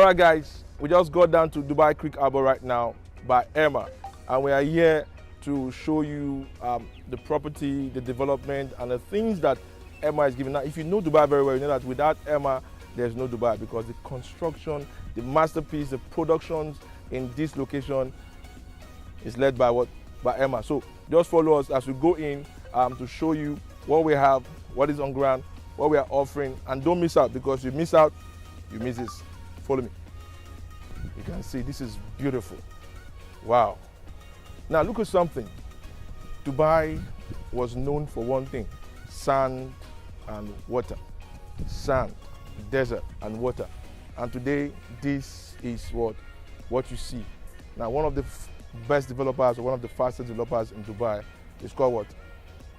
All right, guys, we just got down to Dubai Creek Harbour right now by Emaar, and we are here to show you the property, the development, and the things that Emaar is giving. Now, if you know Dubai very well, you know that without Emaar, there's no Dubai, because the construction, the masterpiece, the productions in this location is led by what? By Emaar. So just follow us as we go in to show you what we have, what is on ground, what we are offering, and don't miss out, because you miss out, you miss this. Follow me. You can see this is beautiful. Wow. Now look at something. Dubai was known for one thing: sand and water. Sand, desert, and water. And today, this is what you see. Now, one of the best developers, or one of the fastest developers in Dubai, is called what?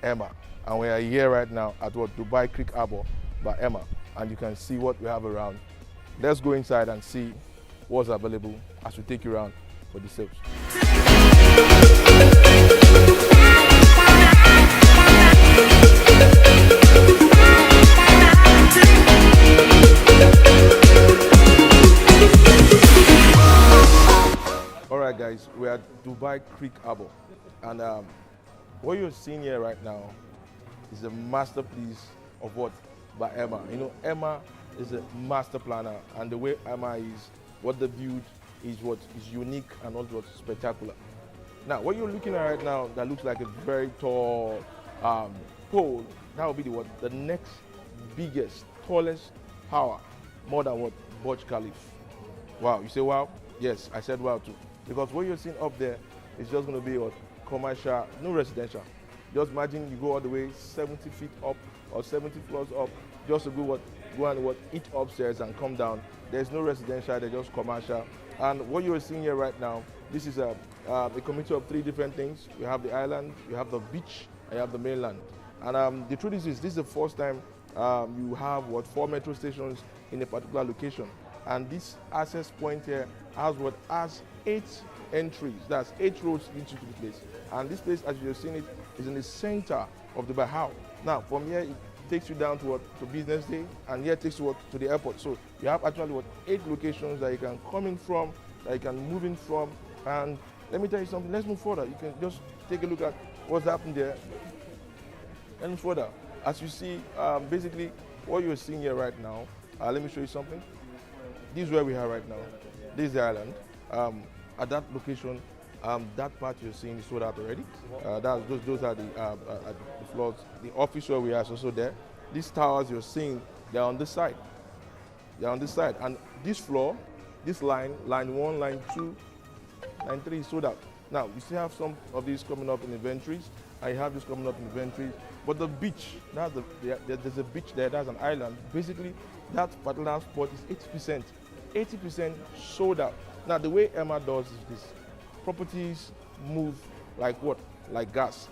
Emaar. And we are here right now at what? Dubai Creek Harbour by Emaar. And you can see what we have around. Let's go inside and see what's available as we take you around for the sales. All right, guys, we're at Dubai Creek Harbour, and what you're seeing here right now is a masterpiece of what? By Emaar. You know, Emaar is a master planner, and the way Emaar is, what they build is what is unique and also what's spectacular. Now, what you're looking at right now that looks like a very tall pole, that will be the next biggest, tallest tower, more than what? Burj Khalifa. Wow, you say wow? Yes, I said wow too. Because what you're seeing up there is just going to be what? Commercial, no residential. Just imagine you go all the way 70 feet up or 70 floors up just to go and eat upstairs and come down. There's no residential, they're just commercial. And what you're seeing here right now, this is a community of three different things. You have the island, you have the beach, and you have the mainland. And the truth is this is the first time you have 4 metro stations in a particular location. And this access point here has 8 entries. That's 8 roads lead you to the place. And this place, as you've seen it, is in the center of Dubai. How? Now, from here, it takes you down to Business Day, and here it takes you to the airport. So you have actually 8 locations that you can come in from, that you can move in from. And let me tell you something. Let's move further. You can just take a look at what's happening there. Let's move further. As you see, basically, what you're seeing here right now. Let me show you something. This is where we are right now. This is the island. At that location, that part you're seeing is sold out already. Those are the floors. The office where we are is also there. These towers you're seeing, they're on this side. They're on this side. And this floor, this line 1, line 2, line 3 is sold out. Now, we still have some of these coming up in inventories. I have this coming up in inventories. But the beach, there's a beach there, that's an island. Basically, that particular spot is 80%. 80% sold out. Now, the way Emaar does is this. Properties move like what? Like gas.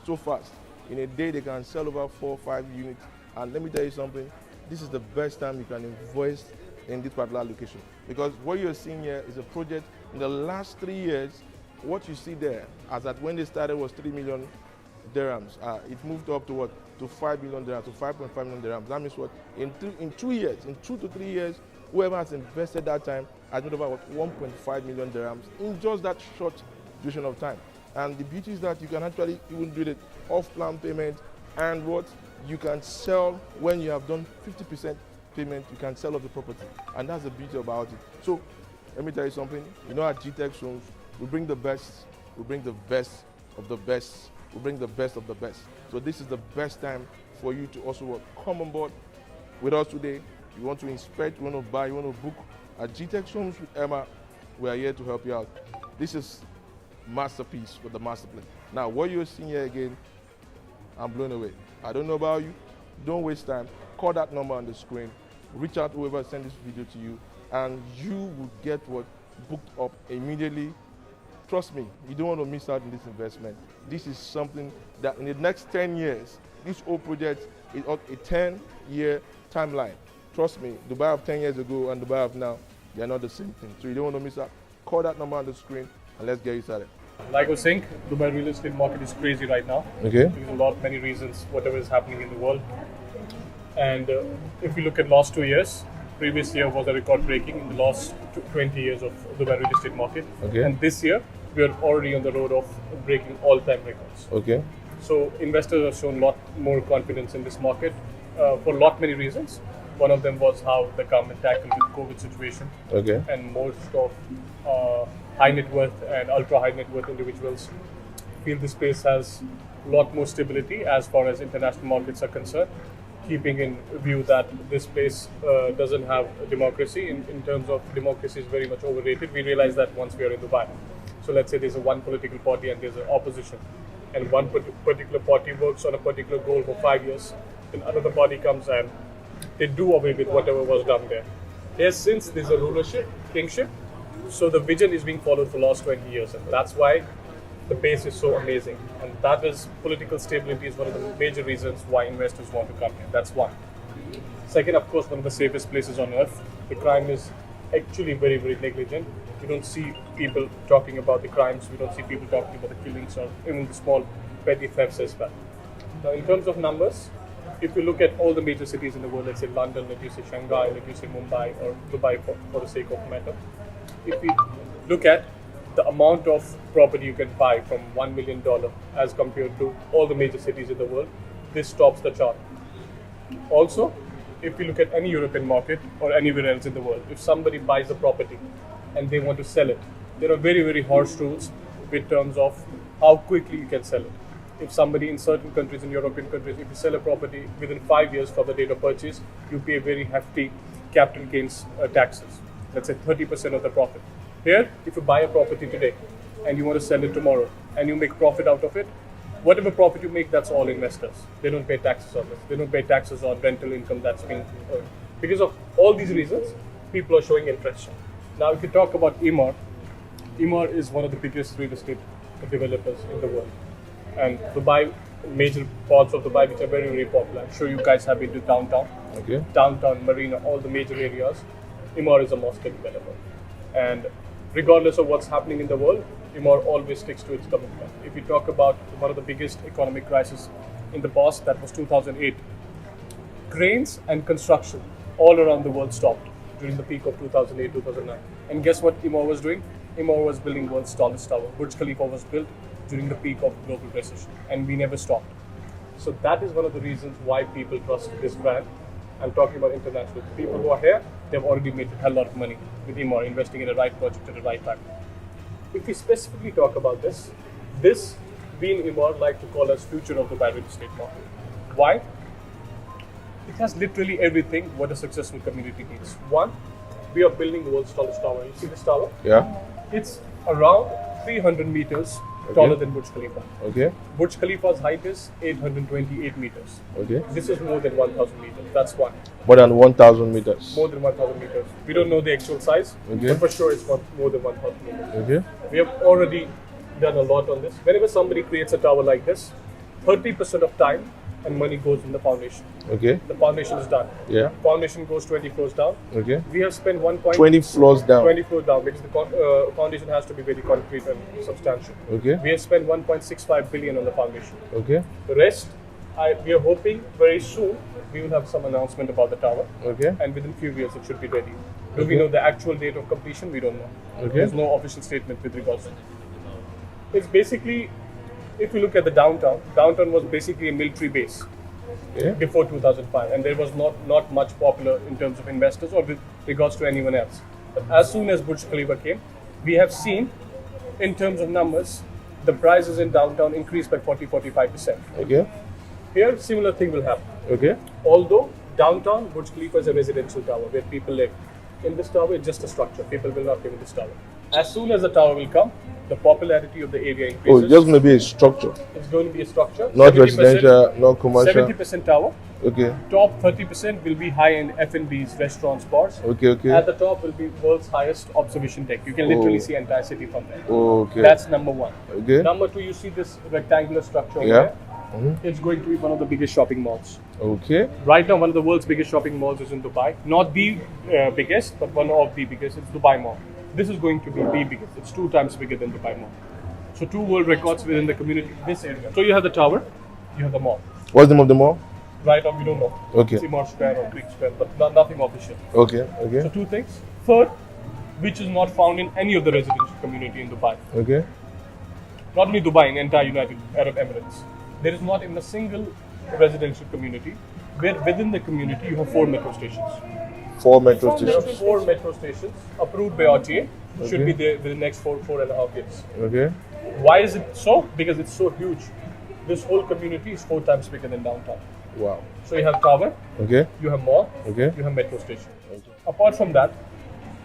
So fast. In a day, they can sell over 4 or 5 units. And let me tell you something, this is the best time you can invest in this particular location. Because what you're seeing here is a project in the last 3 years. What you see there, as at when they started, was 3 million dirhams. It moved up to what? To 5 million dirhams, to 5.5 million dirhams. That means what? In 2 years, in 2 to 3 years, whoever has invested that time has made over 1.5 million dirhams in just that short duration of time. And the beauty is that you can actually even do the off-plan payment, and what you can sell when you have done 50% payment, you can sell off the property. And that's the beauty about it. So let me tell you something. You know, at GTech Homes, we bring the best, we bring the best of the best, we bring the best of the best. So this is the best time for you to also come on board with us today. You want to inspect, you want to buy, you want to book. At GTech Homes with Emaar, we are here to help you out. This is masterpiece for the master plan. Now, what you're seeing here again, I'm blown away. I don't know about you. Don't waste time. Call that number on the screen. Reach out to whoever sent this video to you, and you will get booked up immediately. Trust me, you don't want to miss out on this investment. This is something that in the next 10 years, this whole project is on a 10-year timeline. Trust me, Dubai of 10 years ago and Dubai of now, they are not the same thing. So you don't want to miss out. Call that number on the screen and let's get you started. Like I was saying, Dubai real estate market is crazy right now. Okay. Because of many reasons, whatever is happening in the world. And if you look at last 2 years, Previous year was a record breaking in the last 20 years of Dubai real estate market. Okay. And this year, we are already on the road of breaking all-time records. Okay. So investors have shown a lot more confidence in this market for a lot many reasons. One of them was how the government tackled with COVID situation. Okay. And most of high net worth and ultra high net worth individuals feel this space has a lot more stability as far as international markets are concerned, keeping in view that this place doesn't have a democracy. In terms of democracy is very much overrated. We realize that once we are in Dubai. So let's say there's a one political party and there's an opposition, and one particular party works on a particular goal for 5 years, then another party comes and they do away with whatever was done there. Here, since there's a rulership, kingship, so the vision is being followed for the last 20 years, and that's why the base is so amazing. And that is, political stability is one of the major reasons why investors want to come here. That's one. Second, of course, one of the safest places on earth. The crime is actually very, very negligent. We don't see people talking about the crimes. We don't see people talking about the killings or even the small petty thefts as well. Now, in terms of numbers, if you look at all the major cities in the world, let's say London, let's you say Shanghai, let's you say Mumbai or Dubai for the sake of matter, if we look at the amount of property you can buy from $1 million as compared to all the major cities in the world, this tops the chart. Also, if you look at any European market or anywhere else in the world, if somebody buys a property and they want to sell it, there are very, very harsh rules in terms of how quickly you can sell it. If somebody in certain countries, in European countries, if you sell a property within 5 years from the date of purchase, you pay very hefty capital gains taxes. Let's say 30% of the profit. Here, if you buy a property today and you want to sell it tomorrow and you make profit out of it, whatever profit you make, that's all investors. They don't pay taxes on this. They don't pay taxes on rental income that's being earned. Because of all these reasons, people are showing interest. Now, if you talk about Emaar, Emaar is one of the biggest real estate developers in the world. And Dubai, major parts of Dubai which are very, very popular. I'm sure you guys have been to downtown. Okay. Downtown, Marina, all the major areas. Emaar is a mosque developer. And regardless of what's happening in the world, Emaar always sticks to its commitment. If you talk about one of the biggest economic crises in the past, that was 2008. Cranes and construction all around the world stopped during the peak of 2008, 2009. And guess what Emaar was doing? Emaar was building world's tallest tower. Burj Khalifa was built during the peak of global recession, and we never stopped. So that is one of the reasons why people trust this brand. I'm talking about international people who are here. They've already made a hell lot of money with Emaar, investing in the right project at the right time. If we specifically talk about this, we in Emaar like to call as future of the real estate market. Why? It has literally everything what a successful community needs. One, we are building the world's tallest tower. You see this tower? Yeah. It's around 300 meters taller than Burj Khalifa. Okay. Burj Khalifa's height is 828 meters. Okay. This is more than 1,000 meters. That's one. More than 1,000 meters. More than 1,000 meters. We don't know the actual size, Okay. but for sure it's more than 1,000 meters. Okay. We have already done a lot on this. Whenever somebody creates a tower like this, 30% of time and money goes in the foundation. Okay. The foundation is done. Yeah. Foundation goes 20 floors down. Okay. We have spent 20 floors down. 20 floors down because the foundation has to be very concrete and substantial. Okay. We have spent 1.65 billion on the foundation. Okay. The rest, we are hoping very soon we will have some announcement about the tower. Okay. And within few years it should be ready. Do Okay. we know the actual date of completion? We don't know. Okay. There's no official statement with regards to it. It's basically, if you look at the downtown was basically a military base. Okay. Before 2005, and there was not much popular in terms of investors or with regards to anyone else. But as soon as Burj Khalifa came, we have seen, in terms of numbers, the prices in downtown increased by 40-45%. Okay. Here, similar thing will happen. Okay. Although downtown Burj Khalifa is a residential tower where people live. In this tower, it's just a structure. People will not live in this tower. As soon as the tower will come, the popularity of the area increases. Oh, it's just going to be a structure. It's going to be a structure. Not residential, not commercial. 70% tower. Okay. Top 30% will be high-end F&Bs, restaurants, bars. Okay, okay. At the top will be world's highest observation deck. You can literally Oh. see entire city from there. Okay. That's number one. Okay. Number two, you see this rectangular structure over Yeah. there. It's going to be one of the biggest shopping malls. Okay. Right now, one of the world's biggest shopping malls is in Dubai. Not the biggest, but one of the biggest. It's Dubai Mall. This is going to be the biggest. It's 2 times bigger than Dubai Mall. So 2 world records within the community, this area. So you have the tower, you have the mall. What's the name of the mall? Right now we don't know. Okay. It's Emaar Square or Creek Square, but nothing official. Okay. Okay. So two things. Third, which is not found in any of the residential community in Dubai. Okay. Not only Dubai, in the entire United Arab Emirates. There is not even a single residential community where within the community you have 4 metro stations. 4 metro There are stations. 4 metro stations approved by RTA. Should Okay. be there within the next 4.5 years. Okay. Why is it so? Because it's so huge. This whole community is 4 times bigger than downtown. Wow. So you have tower, Okay. you have mall, Okay. you have metro station. Apart from that,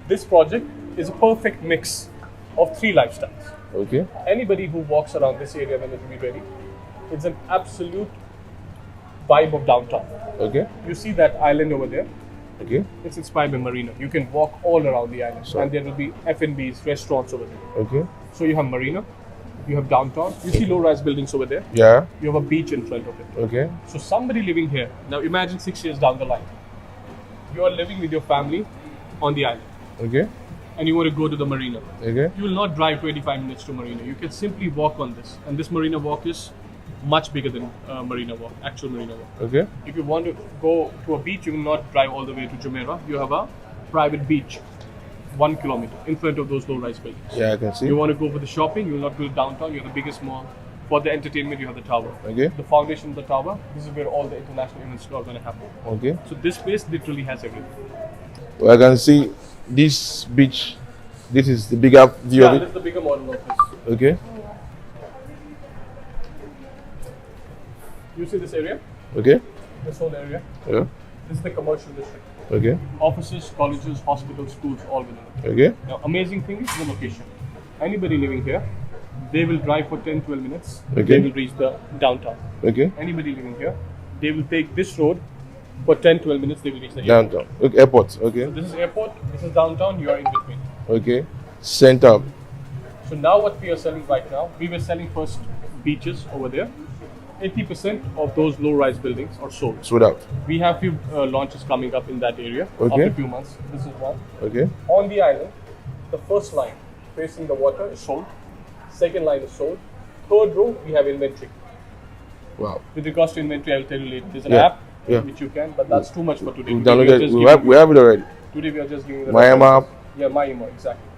this project is a perfect mix of 3 lifestyles. Okay. Anybody who walks around this area when it will be ready, it's an absolute vibe of downtown. Okay. You see that island over there? Okay. It's inspired by marina. You can walk all around the island, So- and there will be F&Bs, restaurants over there. Okay. So you have marina, you have downtown. You see low-rise buildings over there. Yeah. You have a beach in front of it. Okay. So somebody living here, now imagine 6 years down the line, you are living with your family on the island Okay. and you want to go to the marina. Okay. You will not drive 25 minutes to marina. You can simply walk on this. And this marina walk is much bigger than marina walk, actual marina walk. Okay. If you want to go to a beach, you will not drive all the way to Jumeirah. You have a private beach, 1 kilometer in front of those low-rise buildings. Yeah, I can see. You want to go for the shopping, you will not go to downtown. You have the biggest mall. For the entertainment, you have the tower. Okay. The foundation of the tower, this is where all the international events are going to happen. Okay. So this place literally has everything. Well, I can see this beach. This is the bigger view Yeah, of this it. is the bigger model of this. Okay. You see this area? Okay. This whole area? Yeah. This is the commercial district. Okay. Offices, colleges, hospitals, schools, all within it. Okay. Now, amazing thing is the location. Anybody living here, they will drive for 10-12 minutes. Okay. They will reach the downtown. Okay. Anybody living here, they will take this road for 10-12 minutes. They will reach the airport. Downtown. Okay. Airport. Okay. So this is airport. This is downtown. You are in between. Okay. Center. So now what we are selling right now, we were selling first beaches over there. 80% of those low-rise buildings are sold. Sold out. We have few launches coming up in that area Okay. after a few months. This is one. Okay. On the island, the first line facing the water is sold. Second line is sold. Third row, we have inventory. Wow. With regards to inventory, I will tell you later. There's an Yeah. app Yeah. which you can, but that's too much for today. We Today we are downloaded. just We giving have it already. Today we are just giving the My references. Emaar. Yeah, my Emaar, exactly.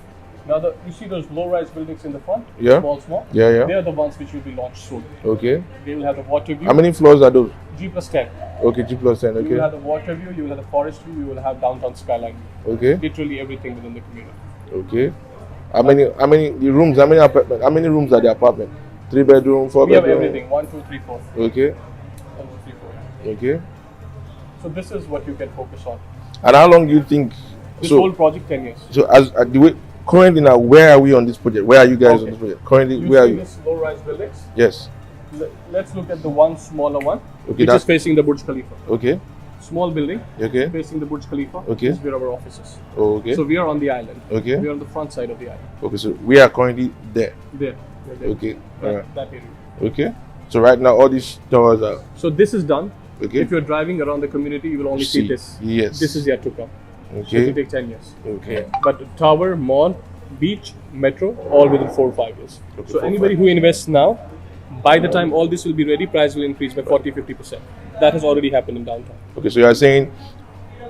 Now you see those low-rise buildings in the front? Yeah. Small. Yeah, yeah. They are the ones which will be launched soon. Okay. They will have the water view. How many floors are those? G+10. Okay. G+10. You will Okay. have the water view, you will have the forest view, you will have downtown skyline view. Okay. Literally everything within the community. Okay. How many the rooms? How many apartment? How many rooms are the apartment? 3 bedroom, 4 We have bedroom. everything. 1, 2, 3, 4. Okay. 1, 2, 3, 4. Okay. So this is what you can focus on. And how long do you think? This so whole project 10 years. so as the way currently now, where are we on this project? Where are you guys Okay. on this project? Currently, You where are see you? this low-rise buildings? Yes. Let's look at the one smaller one, Okay. which That's is facing the Burj Khalifa. okay. Small building Okay. facing the Burj Khalifa. Okay. This is where our office is. Oh, okay. So we are on the island. Okay. We are on the front side of the island. Okay. So we are currently there. There. We're there. Okay. Alright. That area. Okay. So right now, all these towers are So this is done. okay. If you're driving around the community, you will only see this. Yes. This is yet to come. So it okay. will take 10 years. Okay. But tower, mall, beach, metro, all within 4 or 5 years. Okay, So 4 or anybody 5. who invests now, by the time all this will be ready, price will increase by 40-50%. That has already happened in downtown. Okay. So you are saying,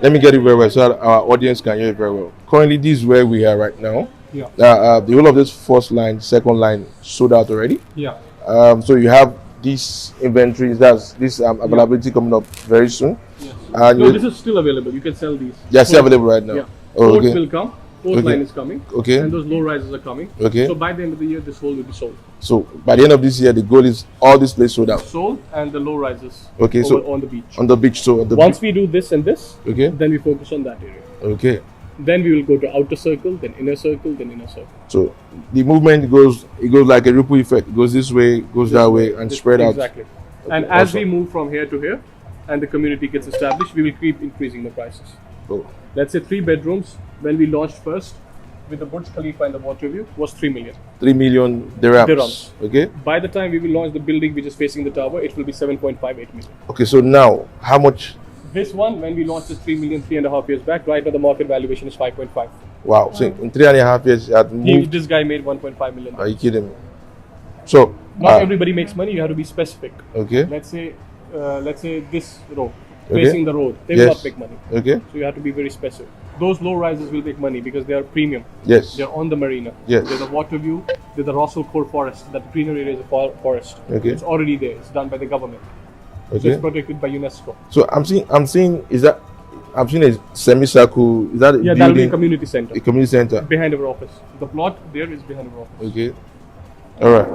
let me get it very well so that our audience can hear it very well. Currently, this is where we are right now. Yeah. The whole of this first line, second line sold out already. Yeah. So you have these inventories, that's this availability coming up very soon. Yes. And No, this is still available. You can sell these. they are still available right now. Yeah. Oh, Fourth okay. will come. Fourth Okay. line is coming. Okay. And those low rises are coming. Okay. So by the end of the year, this whole will be sold. So by the end of this year, the goal is all this place sold out Sold and the low rises. Okay, over, so- on the beach. on the beach. So the Once we do this and this, okay, then we focus on that area. okay. Then we will go to outer circle, then inner circle, then inner circle. So the movement goes like a ripple effect. It goes this way, goes that way, and spread out. Exactly. And as we awesome. move from here to here, and the community gets established, we will keep increasing the prices. Oh, Let's say 3 bedrooms, when we launched first, with the Burj Khalifa and the water view, was 3 million. 3 million dirhams. Dirhams. Okay. By the time we will launch the building which is facing the tower, it will be 7.58 million. Okay. So now, how much? This one, when we launched this 3 million 3.5 years back, right now the market valuation is 5.5. Wow. So in 3.5 years, you had moved. This guy made 1.5 million. Are you kidding me? So Not everybody makes money, you have to be specific. okay. Let's say let's say this row, Okay. facing the road, they will Yes. not make money. Okay. So you have to be very specific. Those low rises will make money because they are premium. Yes. They're on the marina. Yes. There's a water view. There's the Russell Core Forest. That greenery area is a forest. Okay. It's already there. It's done by the government. So Okay. it's protected by UNESCO. So I'm seeing I'm seeing a semicircle. Is that a Yeah, that'll be a building? community center. A community center. Behind our office. The plot there is behind our office. Okay. All right.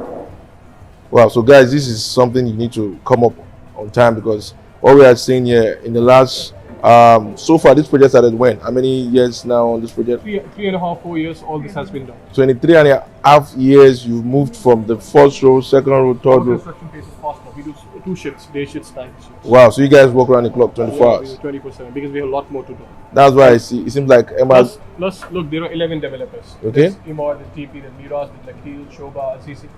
Wow. So guys, this is something you need to come up on time, because what we are seeing here in the last so far, this project started when? How many years now on this project? 3.5, 4 years, all this has been done. 23.5 years. You've moved from the first row, second row, third Our row. construction pace is faster. We do 2 shifts, day shifts, night shifts. Wow. So you guys work around the clock 24 hours. 24/7 because we have a lot more to do. That's why I see. It seems like Emaar. Plus, look, there are 11 developers. Okay. There's Emaar, the TP, the Miraz, the Nakil, Shoba, Azizi.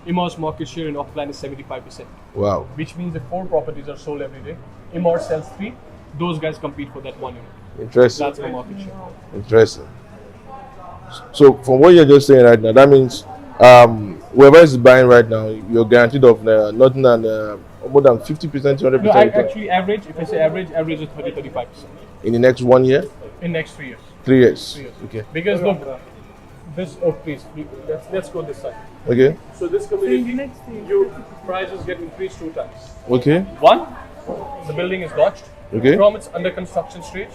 Emaar's market share in off-plan is 75%, Wow. which means if 4 properties are sold every day, Emaar sells 3, those guys compete for that 1 unit. Interesting. That's the market share. Interesting. So from what you're just saying right now, that means whoever is buying right now, you're guaranteed of nothing than more than 50%, 100% No, I return actually average, if I say average is 30-35% in the next 1 year, in next 3 years. 3 years. 3 years. Okay. Because look, this, oh please, let's go this side. Okay. So this community, your prices get increased 2 times. Okay. One, the building is lodged. Okay. From its under construction stage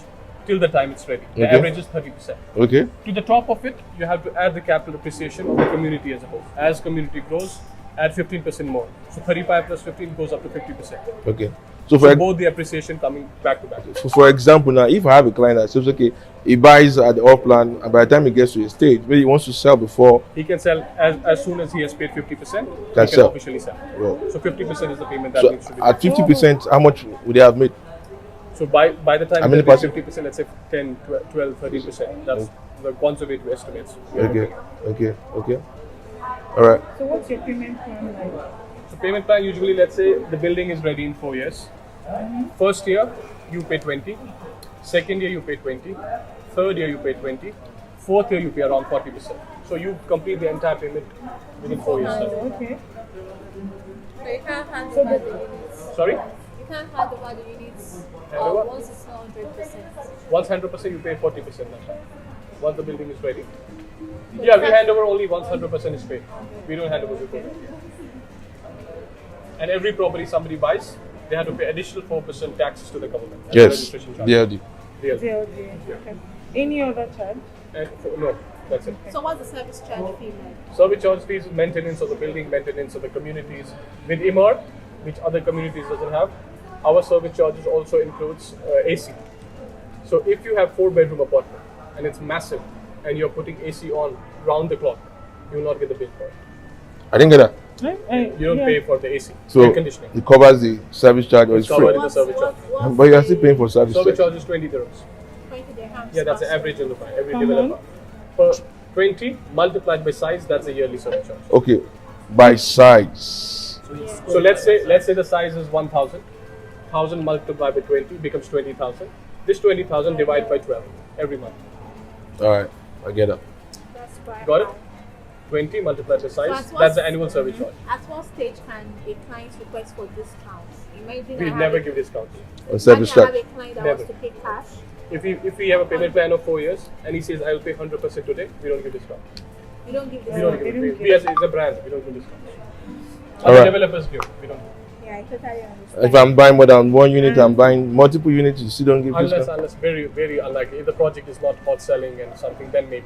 till the time it's ready. The Okay. average is 30%. Okay. To the top of it, you have to add the capital appreciation of the community as a whole. As community grows, add 15% more. So 35 plus 15 goes up to 50%. Okay. So So both the appreciation coming back to back. for example, now if I have a client that says, okay, he buys at the off plan, and by the time he gets to a stage where he wants to sell before, He can sell as soon as he has paid 50%, he Can can sell. officially sell. Wow. So 50% is the payment that so needs to be at done. 50%, how much would they have made? So by the time How many they pay percent? 50%, let's say 10, 12, 13%. That's the conservative estimates. Okay. Okay. Okay. All right. So what's your payment plan like? So payment plan, usually let's say the building is ready in 4 years. First year you pay 20, second year you pay 20, third year you pay 20, fourth year you pay around 40%. So you complete the entire payment within 4 years. Oh, okay. So you can't hand over the units. Sorry? You can't hand over the units Hand over? once it's not 100%. Once 100% you pay 40% now. Once the building is ready. Yeah, we hand over only once 100% is paid. We don't hand over before that. And every property somebody buys, they have to pay additional 4% taxes to the government. as Yes. registration charge. DLD. DLD. DLG. Okay. Any other charge? And no, that's it. So what's the service charge fee like? Service charge fees, maintenance of the building, maintenance of the communities. With Emaar, which other communities doesn't have, our service charges also includes AC. So if you have 4-bedroom apartment and it's massive and you're putting AC on round the clock, you will not get the bill for it. I didn't get that. You don't pay for the AC, So air conditioning. it covers the service charge, or it's Covered free. in the service charge. But you are still paying for service Service charge. charge is 20 dirhams. 20 dirhams. Yeah, that's the per average in Dubai, every Per developer. Per 20 multiplied by size, that's the yearly service charge. Okay, by size. So let's say the size is 1,000. 1,000 multiplied by 20 becomes 20,000. This 20,000 divided by 12 every month. All right, I get it. That's quite Got it? high. 20 multiplied by So size. at what- That's the annual service charge. At what stage can a client request for discounts? Imagine We I have never a- give discounts. On service imagine I have charge. a client that Never. wants to pay cash. If we have a payment plan of 4 years and he says I will pay 100% today, we don't give discount. You don't give We don't discounts. give it. We as it's a brand, we don't give discounts. All Other right. developers give. We don't. Yeah, I totally understand. If I'm buying more than one unit, I'm buying multiple units, you still don't give discount. Unless very unlikely. If the project is not hot selling and something, then maybe.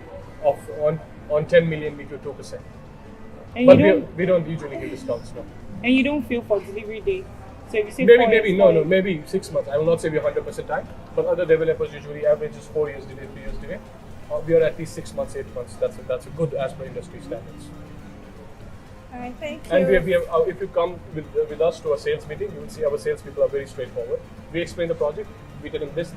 On 10 million we give 2%. And But you don't we don't usually give discounts. No. and you don't feel for delivery date. So if you say Maybe 4 no, maybe 6 months. I will not say we're 100% time, but other developers usually average is 4 years delay, 3 years delay. We are at least 6 months, 8 months. That's a good as per industry standards. Alright, thank you. And we have if you come with us to a sales meeting, you will see our sales people are very straightforward. We explain the project. We tell them this,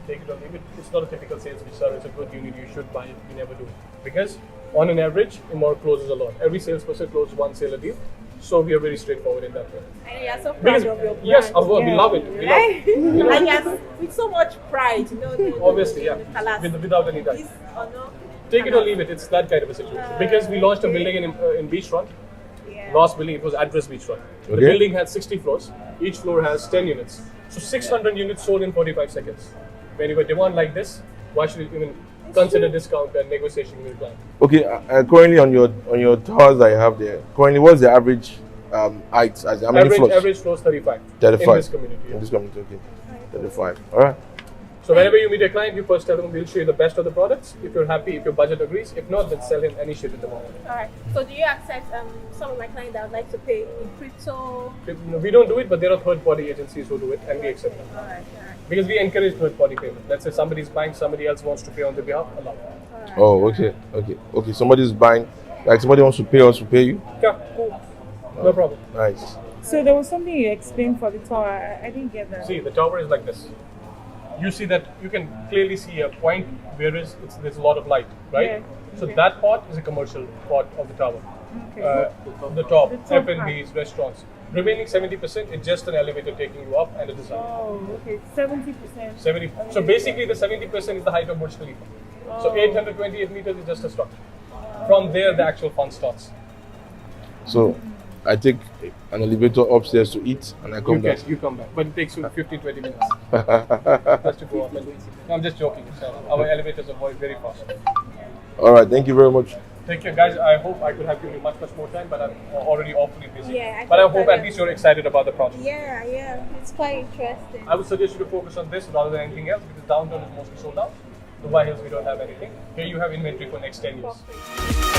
take it or leave it. It's not a typical sales pitch, sir. It's a good unit. You should buy it. We never do it because on an average, Emaar closes a lot. Every salesperson closes one sale a deal. So we are very straightforward in that way. And you're so proud Because of your brand. yes, of course, we love it. We love Right? it. You know, And yes, with so much pride, obviously, yeah, Kalas. without any doubt. This or no? Take it or leave it. It's that kind of a situation. Because we launched a building in beachfront. Yeah. Last building, it was address beachfront. The Okay. building had 60 floors. Each floor has 10 units. So 600 units sold in 45 seconds. When you have a demand like this, why should you even consider discount and negotiation with the client? Okay, currently on your towers that you have there, currently what's the average height? As how many floors? Average floors 35. 35. In this community. In Yeah. this community, okay. 35. All right. So whenever you meet a client, you first tell them we'll show you the best of the products. If you're happy, if your budget agrees. If not, then sell him any shit in the market. Alright. So do you accept some of my clients that would like to pay in crypto? We don't do it, but there are third-party agencies who do it, and we accept them. Alright. Because we encourage third-party payment. Let's say somebody's buying, somebody else wants to pay on their behalf, allow. Oh, okay. Somebody's buying, like somebody wants to pay us to pay you. Yeah, cool. No problem. Nice. So there was something you explained for the tower. I didn't get that. See, the tower is like this. You see that you can clearly see a point where there's a lot of light, right? Yeah. So Okay. that part is a commercial part of the tower. Okay. The top, The top F&Bs, restaurants. Remaining 70% is just an elevator taking you up and a design. Oh, okay. 70%. 70. So basically, the 70% is the height of Burj Khalifa. So Oh. 828 meters is just a structure. From there, the actual fun starts. So I take an elevator upstairs to eat, and I come down. You come back, but it takes you 15-20 minutes just to go up. No, I'm just joking. So our elevators are very fast. All right. Thank you very much. Take care, guys. I hope I could have given you much more time, but I'm already awfully busy. Yeah, but I think hope that at least you're excited about the project. Yeah. It's quite interesting. I would suggest you to focus on this rather than anything else because downtown is mostly sold out. Dubai Hills, we don't have anything. Here you have inventory for next 10 years. Perfect.